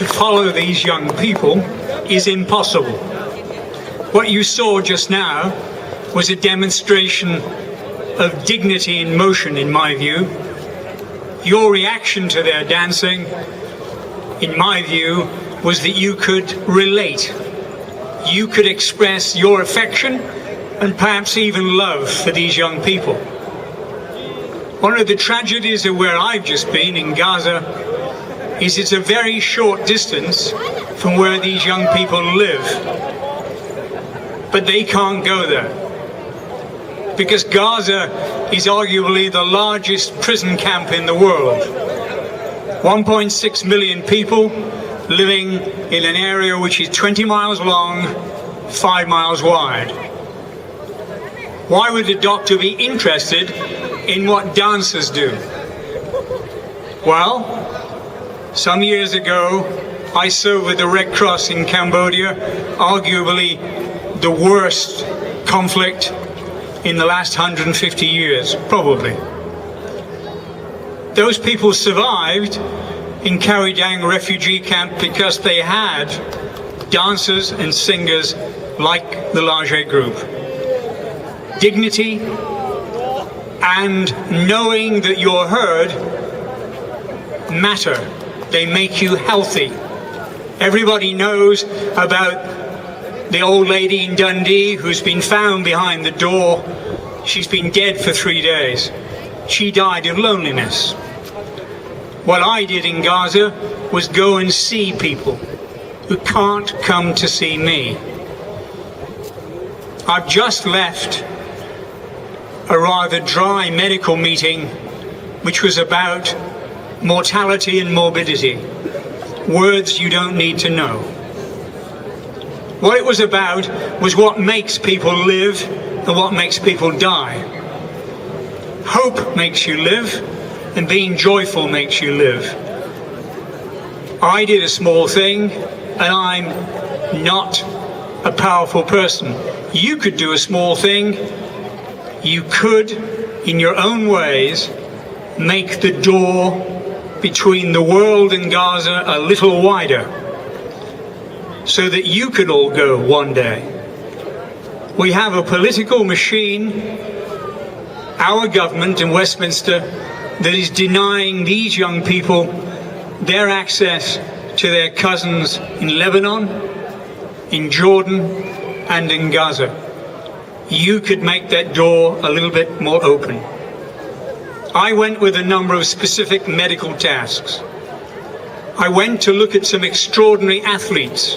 to follow these young people is impossible. What you saw just now was a demonstration of dignity in motion, in my view. Your reaction to their dancing, in my view, was that you could relate. You could express your affection and perhaps even love for these young people. One of the tragedies of where I've just been, in Gaza, is it's a very short distance from where these young people live. But they can't go there, because Gaza is arguably the largest prison camp in the world. 1.6 million people living in an area which is 20 miles long, 5 miles wide. Why would a doctor be interested in what dancers do? Well, some years ago, I served with the Red Cross in Cambodia, arguably the worst conflict in the last 150 years, probably. Those people survived in Dang refugee camp because they had dancers and singers like the Lajee group. Dignity and knowing that you're heard matter. They make you healthy. Everybody knows about the old lady in Dundee who's been found behind the door. She's been dead for 3 days. She died of loneliness. What I did in Gaza was go and see people who can't come to see me. I've just left a rather dry medical meeting which was about mortality and morbidity, words you don't need to know. What it was about was what makes people live and what makes people die. Hope makes you live, and being joyful makes you live. I did a small thing, and I'm not a powerful person. You could do a small thing. You could, in your own ways, make the door between the world and Gaza a little wider, so that you could all go one day. We have a political machine, our government in Westminster, that is denying these young people their access to their cousins in Lebanon, in Jordan, and in Gaza. You could make that door a little bit more open. I went with a number of specific medical tasks. I went to look at some extraordinary athletes.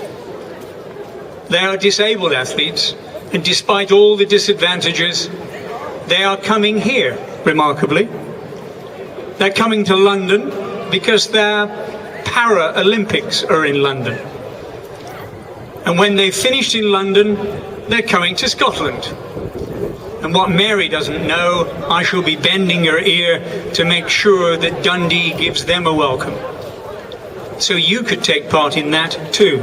They are disabled athletes, and despite all the disadvantages, they are coming here, remarkably. They're coming to London because their Paralympics are in London. And when they've finished in London, they're coming to Scotland. And what Mary doesn't know, I shall be bending her ear to make sure that Dundee gives them a welcome. So you could take part in that too.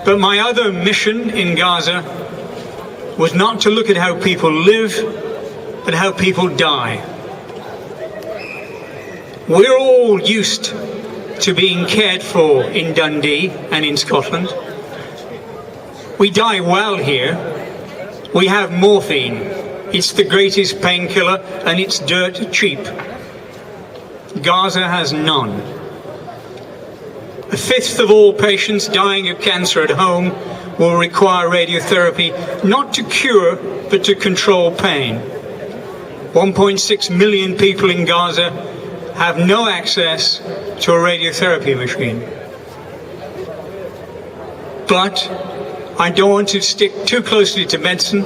But my other mission in Gaza was not to look at how people live, but how people die. We're all used to being cared for in Dundee and in Scotland. We die well here. We have morphine. It's the greatest painkiller, and it's dirt cheap. Gaza has none. A fifth of all patients dying of cancer at home will require radiotherapy, not to cure, but to control pain. 1.6 million people in Gaza have no access to a radiotherapy machine. But I don't want to stick too closely to medicine,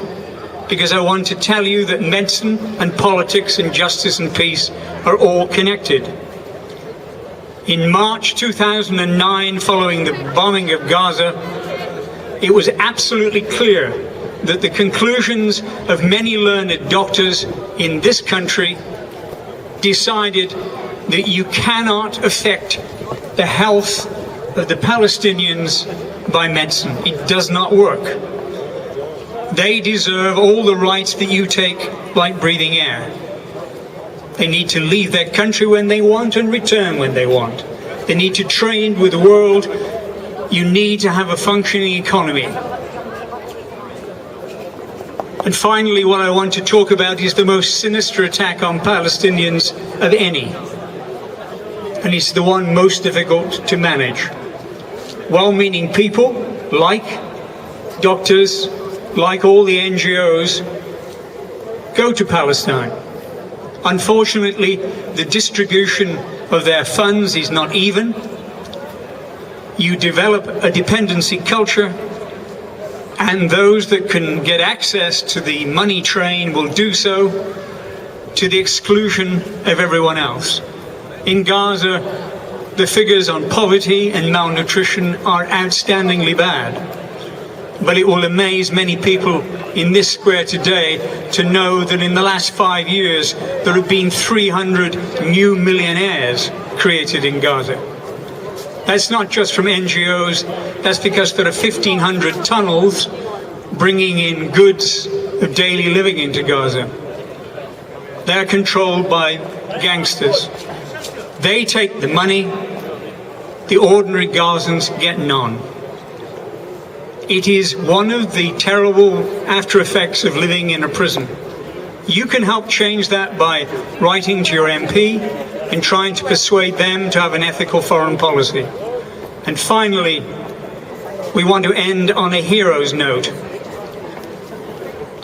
because I want to tell you that medicine and politics and justice and peace are all connected. In March 2009, following the bombing of Gaza, it was absolutely clear that the conclusions of many learned doctors in this country decided that you cannot affect the health of the Palestinians by medicine. It does not work. They deserve all the rights that you take, like breathing air. They need to leave their country when they want and return when they want. They need to trade with the world. You need to have a functioning economy. And finally, what I want to talk about is the most sinister attack on Palestinians of any. And it's the one most difficult to manage. Well-meaning people, like doctors, like all the NGOs, go to Palestine. Unfortunately, the distribution of their funds is not even. You develop a dependency culture, and those that can get access to the money train will do so to the exclusion of everyone else. In Gaza, the figures on poverty and malnutrition are outstandingly bad. But it will amaze many people in this square today to know that in the last 5 years, there have been 300 new millionaires created in Gaza. That's not just from NGOs, that's because there are 1,500 tunnels bringing in goods of daily living into Gaza. They're controlled by gangsters. They take the money, the ordinary Gazans get none. It is one of the terrible after effects of living in a prison. You can help change that by writing to your MP and trying to persuade them to have an ethical foreign policy. And finally, we want to end on a hero's note.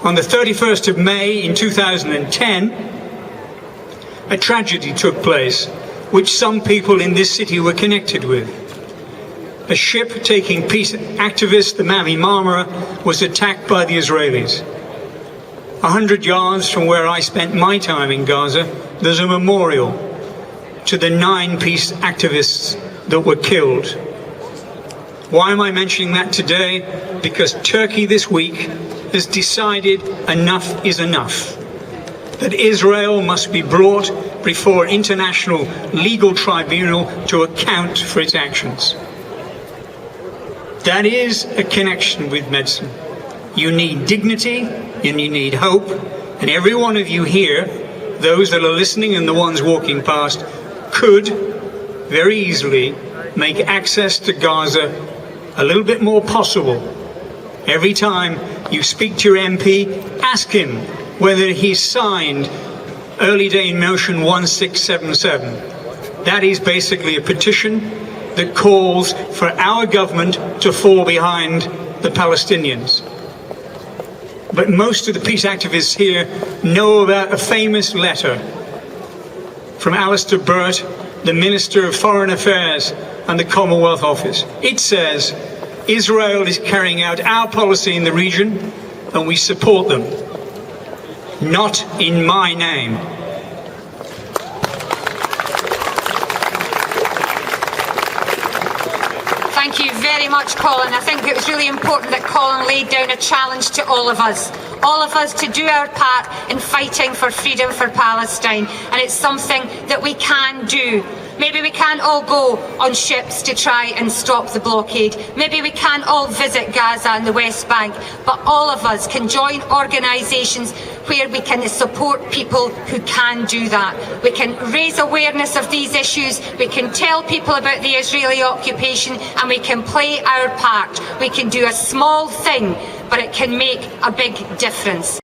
On the 31st of May in 2010, a tragedy took place which some people in this city were connected with. A ship taking peace activists, the Mavi Marmara, was attacked by the Israelis. 100 yards from where I spent my time in Gaza, there's a memorial to the 9 peace activists that were killed. Why am I mentioning that today? Because Turkey this week has decided enough is enough. That Israel must be brought before an international legal tribunal to account for its actions. That is a connection with medicine. You need dignity and you need hope. And every one of you here, those that are listening and the ones walking past, could very easily make access to Gaza a little bit more possible. Every time you speak to your MP, ask him whether he's signed Early Day Motion 1677. That is basically a petition that calls for our government to fall behind the Palestinians. But most of the peace activists here know about a famous letter from Alistair Burt, the Minister of Foreign Affairs and the Commonwealth Office. It says, Israel is carrying out our policy in the region and we support them. Not in my name. Thank you very much, Colin. I think it was really important that Colin laid down a challenge to all of us to do our part in fighting for freedom for Palestine, and it's something that we can do. Maybe we can't all go on ships to try and stop the blockade. Maybe we can't all visit Gaza and the West Bank, but all of us can join organisations where we can support people who can do that. We can raise awareness of these issues, we can tell people about the Israeli occupation, and we can play our part. We can do a small thing, but it can make a big difference.